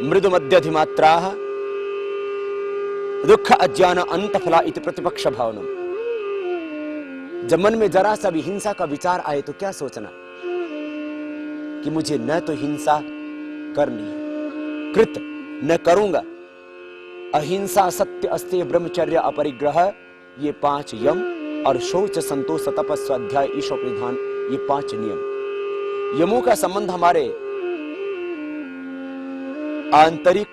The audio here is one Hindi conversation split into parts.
मृदु मध्यधिमात्राः दुख अज्ञान अंत फला इति प्रतिपक्ष भावनम। जब मन में जरा सा भी हिंसा का विचार आए तो क्या सोचना कि मुझे न तो हिंसा करनी है, कृत न करूंगा, अहिंसा सत्य अस्तेय ब्रह्मचर्य अपरिग्रह, ये 5 यम, और शौच संतोष तप स्वाध्याय ईश्वर परिधान, ये 5 नियम। यमों का संबंध हमारे आंतरिक,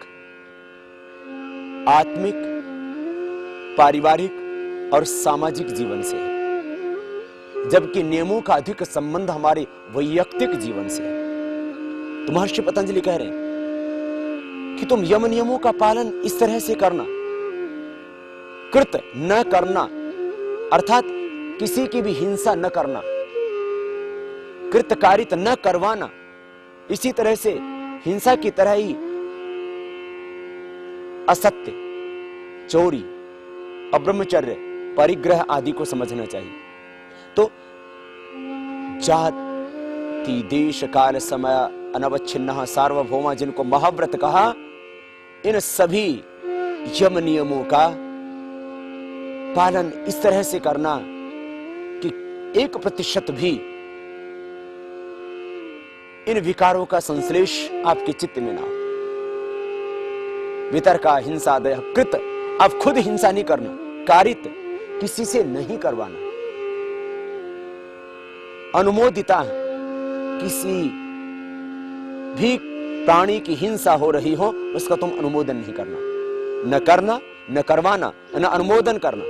आत्मिक, पारिवारिक और सामाजिक जीवन से है, जबकि नियमों का अधिक संबंध हमारे वैयक्तिक जीवन से है। तो महर्षि पतंजलि कह रहे हैं कि तुम यम नियमों का पालन इस तरह से करना, कृत न करना अर्थात किसी की भी हिंसा न करना, कृतकारित न करवाना, इसी तरह से हिंसा की तरह ही असत्य, चोरी, अब्रह्मचर्य, परिग्रह आदि को समझना चाहिए। तो जाति देश काल समय अनवच्छिन्न सार्वभौमा जिनको महाव्रत कहा, इन सभी यम नियमों का पालन इस तरह से करना कि 1% भी इन विकारों का संश्लेष आपके चित्त में ना हो। वितर्का हिंसा दया कृत, आप खुद हिंसा नहीं करना, कारित किसी से नहीं करवाना, अनुमोदिता किसी भी प्राणी की हिंसा हो रही हो उसका तुम अनुमोदन नहीं करना, न करना, न करवाना, न अनुमोदन करना,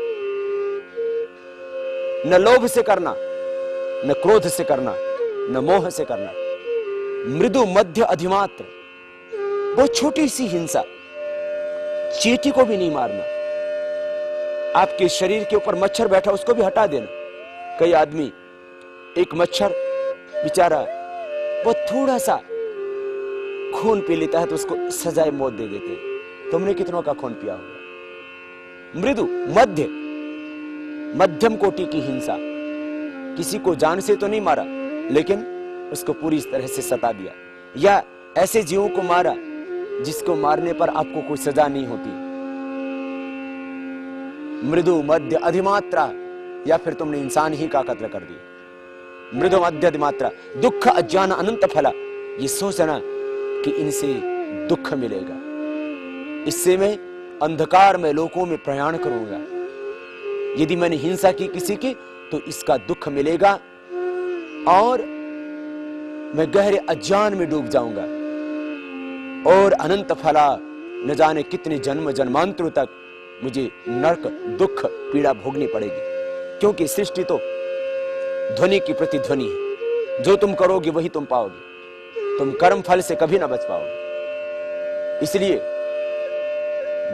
न लोभ से करना, न क्रोध से करना, न मोह से करना। मृदु मध्य अधिमात्र, बहुत छोटी सी हिंसा, चींटी को भी नहीं मारना। आपके शरीर के ऊपर मच्छर बैठा उसको भी हटा देना। कई आदमी एक मच्छर बेचारा वो थोड़ा सा खून पी लेता है तो उसको सजाए मौत दे देते हैं। तुमने कितनों का खून पिया होगा? मृदु मध्य, मध्यम कोटि की हिंसा, किसी को जान से तो नहीं मारा लेकिन उसको पूरी तरह से सता दिया, या ऐसे जीवों को मारा जिसको मारने पर आपको कोई सजा नहीं होती। मृदु मध्य अधिमात्रा, या फिर तुमने इंसान ही का कत्ल कर दिया। मृदु मध्य अधिमात्रा, दुख अज्ञान अनंत फला, ये सोचना कि इनसे दुख मिलेगा, इससे मैं अंधकार में लोकों में प्रयाण करूंगा, यदि मैंने हिंसा की किसी की तो इसका दुख मिलेगा और मैं गहरे अज्ञान में डूब जाऊंगा और अनंत फला, न जाने कितने जन्म जन्मांतरों तक मुझे नरक दुख पीड़ा भोगनी पड़ेगी। क्योंकि सृष्टि तो ध्वनि की प्रतिध्वनि है, जो तुम करोगे वही तुम पाओगे, तुम कर्म फल से कभी ना बच पाओगे। इसलिए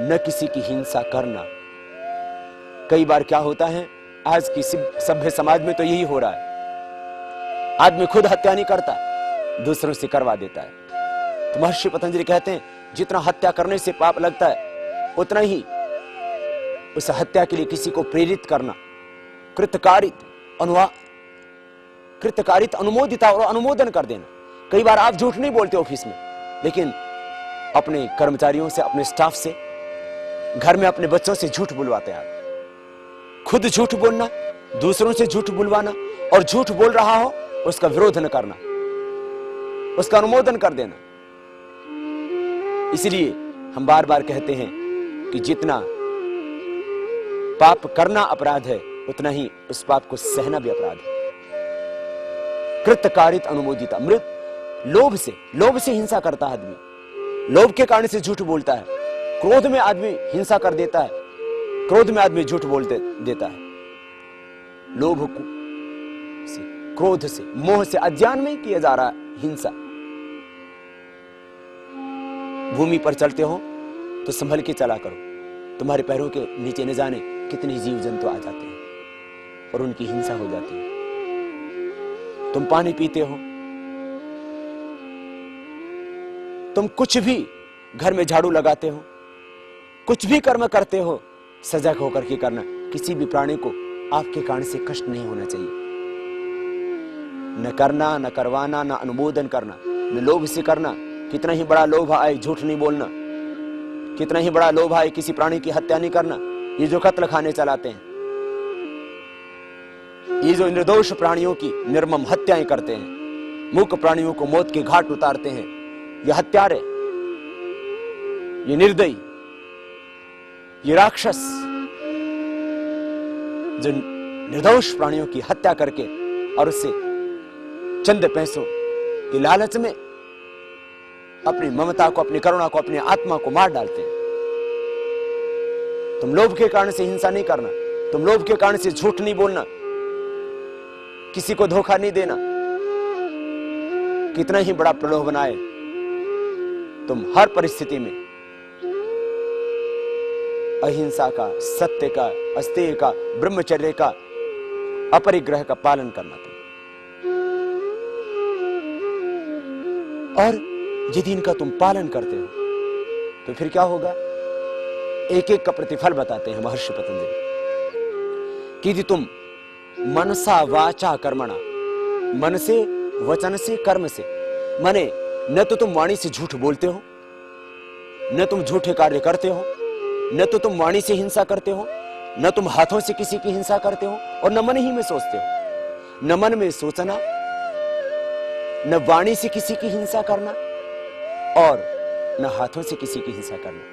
न किसी की हिंसा करना। कई बार क्या होता है, आज की सभ्य समाज में तो यही हो रहा है, आदमी खुद हत्या नहीं करता, दूसरों से करवा देता है। तो महर्षि पतंजलि कहते हैं जितना हत्या करने से पाप लगता है उतना ही उस हत्या के लिए किसी को प्रेरित करना, कृतकारित अनुमोदिता और अनुमोदन कर देना। कई बार आप झूठ नहीं बोलते ऑफिस में, लेकिन अपने कर्मचारियों से, अपने स्टाफ से, घर में अपने बच्चों से झूठ बुलवाते हैं आप। खुद झूठ बोलना, दूसरों से झूठ बुलवाना, और झूठ बोल रहा हो उसका विरोध न करना, उसका अनुमोदन कर देना। इसलिए हम बार बार कहते हैं कि जितना पाप करना अपराध है उतना ही उस पाप को सहना भी अपराध है। कृतकारित अनुमोदिता, मृत लोभ से हिंसा करता है आदमी, लोभ के कारण से झूठ बोलता है, क्रोध में आदमी हिंसा कर देता है, क्रोध में आदमी झूठ बोलते देता है। लोभ से, क्रोध से, मोह से, अज्ञान में किया जा रहा है हिंसा। भूमि पर चलते हो तो संभल के चला करो, तुम्हारे पैरों के नीचे न जाने कितने जीव जंतु आ जाते हैं और उनकी हिंसा हो जाती है। तुम पानी पीते हो, तुम कुछ भी घर में झाड़ू लगाते हो, कुछ भी कर्म करते हो, सजग होकर के करना। किसी भी प्राणी को आपके कारण से कष्ट नहीं होना चाहिए। न करना, न करवाना, न अनुमोदन करना, न लोभ से करना कितना ही बड़ा लोभ आए झूठ नहीं बोलना, कितना ही बड़ा लोभ आए किसी प्राणी की हत्या नहीं करना। ये जो कत्ल खाने चलाते हैं, ये जो निर्दोष प्राणियों की निर्मम हत्याएं करते हैं, मूक प्राणियों को मौत के घाट उतारते हैं, ये हत्यारे, ये निर्दयी, ये राक्षस जो निर्दोष प्राणियों की हत्या करके और उससे चंद पैसों की लालच में अपनी ममता को, अपनी करुणा को, अपनी आत्मा को मार डालते हैं। तुम लोभ के कारण से हिंसा नहीं करना, तुम लोभ के कारण से झूठ नहीं बोलना, किसी को धोखा नहीं देना। कितना ही बड़ा प्रलोभन आए, तुम हर परिस्थिति में अहिंसा का, सत्य का, अस्तेय का, ब्रह्मचर्य का, अपरिग्रह का पालन करना तुम। और यदि इनका तुम पालन करते हो तो फिर क्या होगा? एक एक का प्रतिफल बताते हैं महर्षि पतंजलि कि यदि तुम मनसा वाचा कर्मणा, मन से, वचन से, कर्म से, माने न तो तुम वाणी से झूठ बोलते हो, न तुम झूठे कार्य करते हो, न तो तुम वाणी से हिंसा करते हो, न तुम हाथों से किसी की हिंसा करते हो, और न मन ही में सोचते हो। न मन में सोचना, न वाणी से किसी की हिंसा करना, और न हाथों से किसी की हिंसा करना।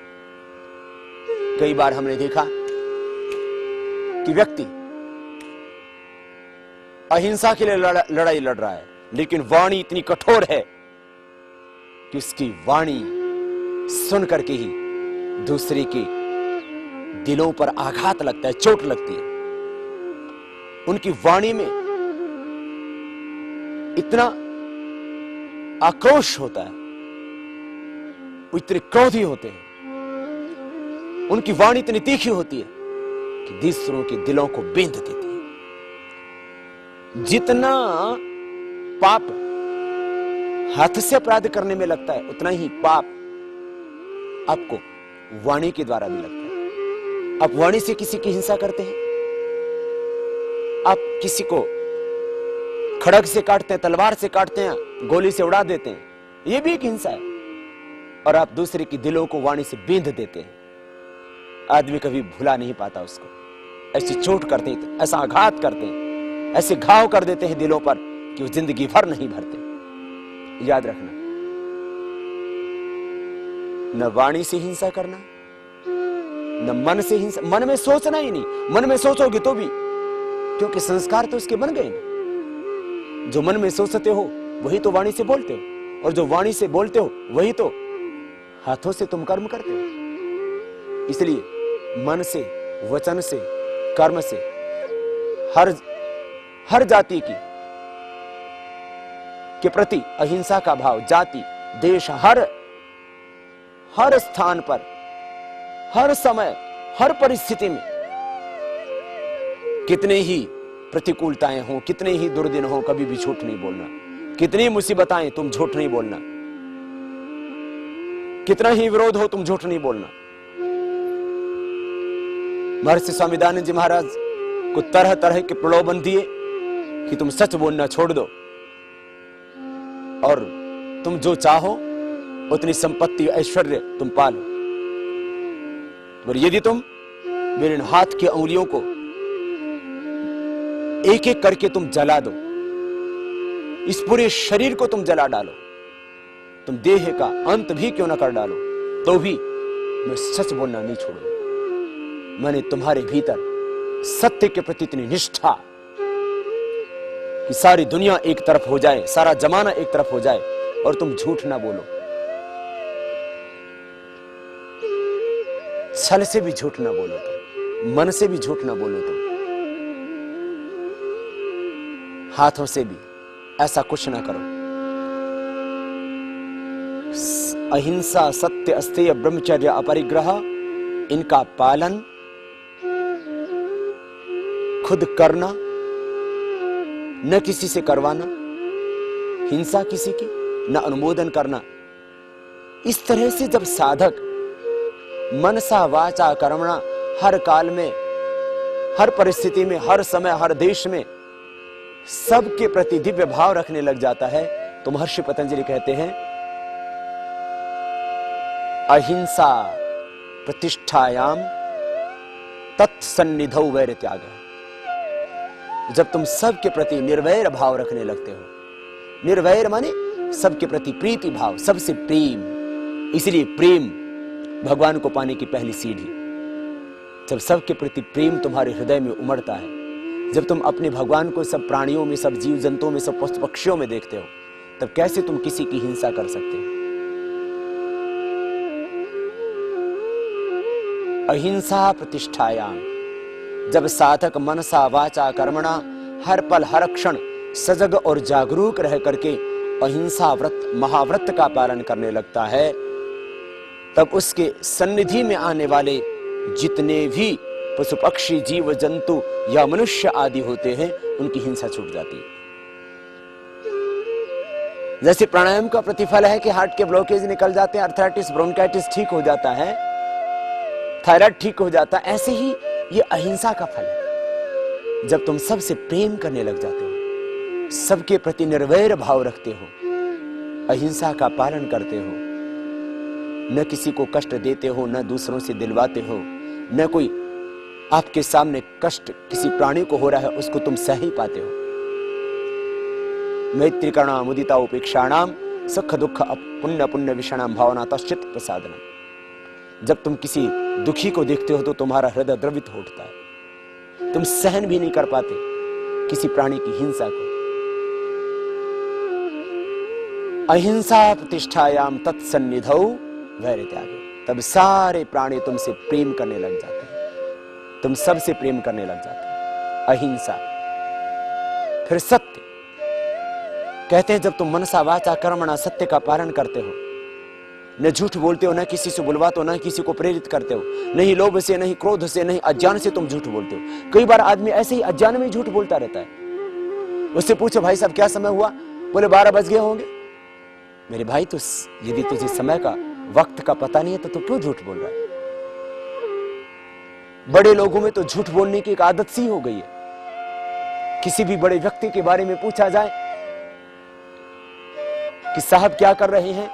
कई बार हमने देखा कि व्यक्ति अहिंसा के लिए लड़ाई लड़ रहा है, लेकिन वाणी इतनी कठोर है कि उसकी वाणी सुन करके ही दूसरे के दिलों पर आघात लगता है, चोट लगती है। उनकी वाणी में इतना आक्रोश होता है, वो इतने क्रोधी होते हैं, उनकी वाणी इतनी तीखी होती है कि दूसरों के दिलों को बेंध देती है। जितना पाप हाथ से अपराध करने में लगता है, उतना ही पाप आपको वाणी के द्वारा भी लगता है। आप वाणी से किसी की हिंसा करते हैं, आप किसी को खड़ग से काटते हैं, तलवार से काटते हैं, गोली से उड़ा देते हैं, यह भी एक हिंसा है। और आप दूसरे की दिलों को वाणी से बेंध देते हैं। आदमी कभी भुला नहीं पाता उसको, ऐसी चोट करते हैं, ऐसा आघात करते हैं, ऐसे घाव कर देते हैं दिलों पर कि वो जिंदगी भर नहीं भरते। याद रखना, न वाणी से हिंसा करना, न मन से हिंसा, मन में सोचना ही नहीं। मन में सोचोगे तो भी, क्योंकि संस्कार तो उसके बन गए ना। जो मन में सोचते हो वही तो वाणी से बोलते हो, और जो वाणी से बोलते हो वही तो हाथों से तुम कर्म करते हो। इसलिए मन से, वचन से, कर्म से हर जाति के प्रति अहिंसा का भाव, जाति, देश, हर स्थान पर, हर समय, हर परिस्थिति में, कितने ही प्रतिकूलताएं हो, कितने ही दुर्दिन हो, कभी भी झूठ नहीं बोलना। कितनी मुसीबत आए, तुम झूठ नहीं बोलना। कितना ही विरोध हो, तुम झूठ नहीं बोलना। महर्षि स्वामी दयानंद जी महाराज को तरह तरह के प्रलोभन दिए कि तुम सच बोलना छोड़ दो और तुम जो चाहो उतनी संपत्ति, ऐश्वर्य तुम पालो, पर यदि तुम मेरे हाथ की उंगलियों को एक एक करके तुम जला दो, इस पूरे शरीर को तुम जला डालो, तुम देह का अंत भी क्यों ना कर डालो, तो भी मैं सच बोलना नहीं छोड़ूंगा। मैंने तुम्हारे भीतर सत्य के प्रति इतनी निष्ठा कि सारी दुनिया एक तरफ हो जाए, सारा जमाना एक तरफ हो जाए, और तुम झूठ ना बोलो, छल से भी झूठ ना बोलो, तुम मन से भी झूठ ना बोलो, तुम हाथों से भी ऐसा कुछ ना करो। अहिंसा, सत्य, अस्तेय, ब्रह्मचर्य, अपरिग्रह, इनका पालन खुद करना, न किसी से करवाना, हिंसा किसी की न अनुमोदन करना। इस तरह से जब साधक मनसा वाचा कर्मणा हर काल में, हर परिस्थिति में, हर समय, हर देश में सबके प्रति दिव्य भाव रखने लग जाता है, तो महर्षि पतंजलि कहते हैं अहिंसा प्रतिष्ठायाम तत्सन्निधौ वैर त्याग। जब तुम सबके प्रति निर्वैर भाव रखने लगते हो, निर्वैर माने सबके प्रति प्रीति भाव, सबसे प्रेम, इसलिए प्रेम भगवान को पाने की पहली सीढ़ी। जब सबके प्रति प्रेम तुम्हारे हृदय में उमड़ता है, जब तुम अपने भगवान को सब प्राणियों में, सब जीव जंतुओं में, सब पशु पक्षियों में देखते हो, तब कैसे तुम किसी की हिंसा कर सकते हो? अहिंसा प्रतिष्ठायाम, जब साधक मनसा वाचा कर्मणा हर पल हर क्षण सजग और जागरूक रह करके अहिंसा व्रत, महाव्रत का पालन करने लगता है, तब उसके सन्निधि में आने वाले जितने भी पशु पक्षी जीव जंतु या मनुष्य आदि होते हैं, उनकी हिंसा छूट जाती है। जैसे प्राणायाम का प्रतिफल है कि हार्ट के ब्लॉकेज निकल जाते हैं, अर्थराइटिस ब्रोंकाइटिस ठीक हो जाता है, थायराइड ठीक हो जाता है, ऐसे ही ये अहिंसा का फल है। जब तुम सबसे प्रेम करने लग जाते हो, सबके प्रति निर्वैर भाव रखते हो, अहिंसा का पालन करते हो, न किसी को कष्ट देते हो, न दूसरों से दिलवाते हो, न कोई आपके सामने कष्ट किसी प्राणी को हो रहा है उसको तुम सह ही पाते हो। मैत्री करुणा मुदिता उपेक्षाणाम सुख दुख पुण्य पुण्य विषणाम भावना तश्चित प्रसादनम। जब तुम किसी दुखी को देखते हो तो तुम्हारा हृदय द्रवित हो उठता है, तुम सहन भी नहीं कर पाते किसी प्राणी की हिंसा को। अहिंसा प्रतिष्ठायाम तत्सन्निधौ वैर त्यागे, तब सारे प्राणी तुमसे प्रेम करने लग जाते हैं, तुम सबसे प्रेम करने लग जाते हैं। अहिंसा। फिर सत्य, कहते हैं जब तुम मनसा वाचा कर्मणा सत्य का पालन करते हो, न झूठ बोलते हो, न किसी से बुलवाते हो, न किसी को प्रेरित करते हो, नहीं लोभ से, नहीं क्रोध से, नहीं अज्ञान से तुम झूठ बोलते हो। कई बार आदमी ऐसे ही अज्ञान में झूठ बोलता रहता है। उससे पूछो भाई साहब क्या समय हुआ? बोले 12 बज गए होंगे। मेरे भाई तो यदि तुझे समय का, वक्त का पता नहीं है तो तू क्यों झूठ बोल रहा है? बड़े लोगों में तो झूठ बोलने की एक आदत सी हो गई है। किसी भी बड़े व्यक्ति के बारे में पूछा जाए कि साहब क्या कर रहे हैं,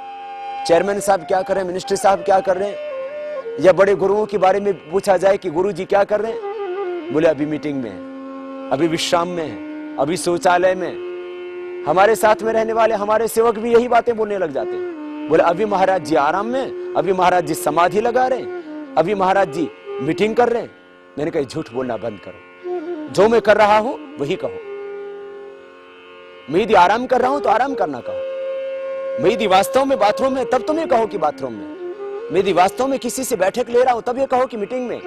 चेयरमैन साहब क्या कर रहे हैं, मिनिस्टर साहब क्या कर रहे हैं, या बड़े गुरुओं के बारे में पूछा जाए कि गुरु जी क्या कर रहे हैं, बोले अभी मीटिंग में है, अभी विश्राम में है, अभी शौचालय में। हमारे साथ में रहने वाले हमारे सेवक भी यही बातें बोलने लग जाते हैं। बोले अभी महाराज जी आराम में, अभी महाराज जी समाधि लगा रहे हैं, अभी महाराज जी मीटिंग कर रहे हैं। मैंने कहा झूठ बोलना बंद करो, जो मैं कर रहा हूं वही कहो। मैं यदि आराम कर रहा हूं तो आराम करना कहो। मैं यदि वास्तव में बाथरूम में, तब तुम ये कहो कि बाथरूम में। मैं यदि वास्तव में किसी से बैठक ले रहा हूं, तब ये कहो कि मीटिंग में।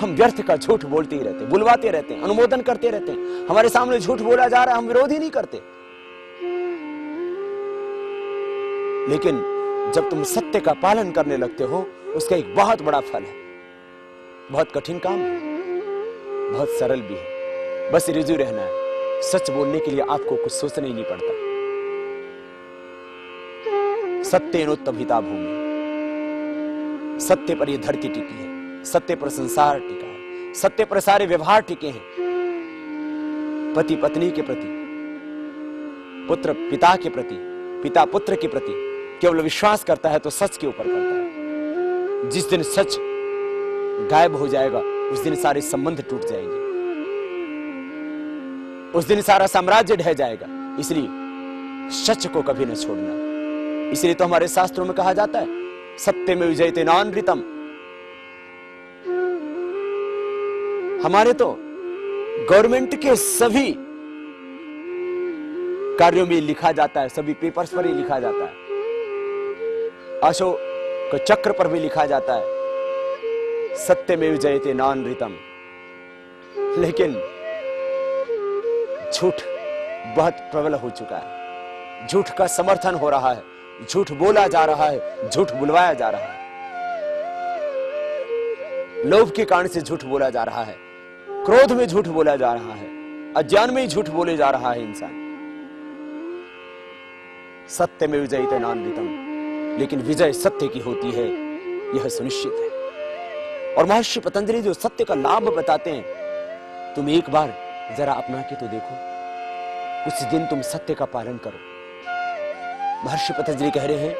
हम व्यर्थ का झूठ बोलते ही रहते, बुलवाते रहते हैं, अनुमोदन करते रहते हैं। हमारे सामने झूठ बोला जा रहा है, हम विरोध ही नहीं करते। लेकिन जब तुम सत्य का पालन करने लगते हो, उसका एक बहुत बड़ा फल है। बहुत कठिन काम है, बहुत सरल भी है, बस रिजू रहना है। सच बोलने के लिए आपको कुछ सोचना ही नहीं पड़ता। सत्येनोत्तभिता भूमि, सत्य पर यह धरती टिकी है, सत्य पर संसार टिका है, सत्य पर सारे व्यवहार टिके हैं। पति पत्नी के प्रति, पुत्र पिता के प्रति, पिता पुत्र के प्रति केवल विश्वास करता है तो सच के ऊपर करता है। जिस दिन सच गायब हो जाएगा उस दिन सारे संबंध टूट जाएंगे, उस दिन सारा साम्राज्य ढह जाएगा। इसलिए सच को कभी न छोड़ना। इसलिए तो हमारे शास्त्रों में कहा जाता है सत्यमेव जयते नानृतम। हमारे तो गवर्नमेंट के सभी कार्यों में लिखा जाता है, सभी पेपर्स पर ही लिखा जाता है, अशोक चक्र पर भी लिखा जाता है सत्यमेव जयते नानृतम। लेकिन झूठ बहुत प्रबल हो चुका है, झूठ का समर्थन हो रहा है, झूठ बोला जा रहा है, झूठ बुलवाया जा रहा है। लोभ के कारण से झूठ बोला जा रहा है, क्रोध में झूठ बोला जा रहा है, अज्ञान में ही झूठ बोले जा रहा है इंसान। सत्यमेव जयते नानृतम, लेकिन विजय सत्य की होती है, यह सुनिश्चित है। और महर्षि पतंजलि जो सत्य का लाभ बताते हैं, तुम एक बार जरा अपना के तो देखो, कुछ दिन तुम सत्य का पालन करो। महर्षि पतंजलि कह रहे हैं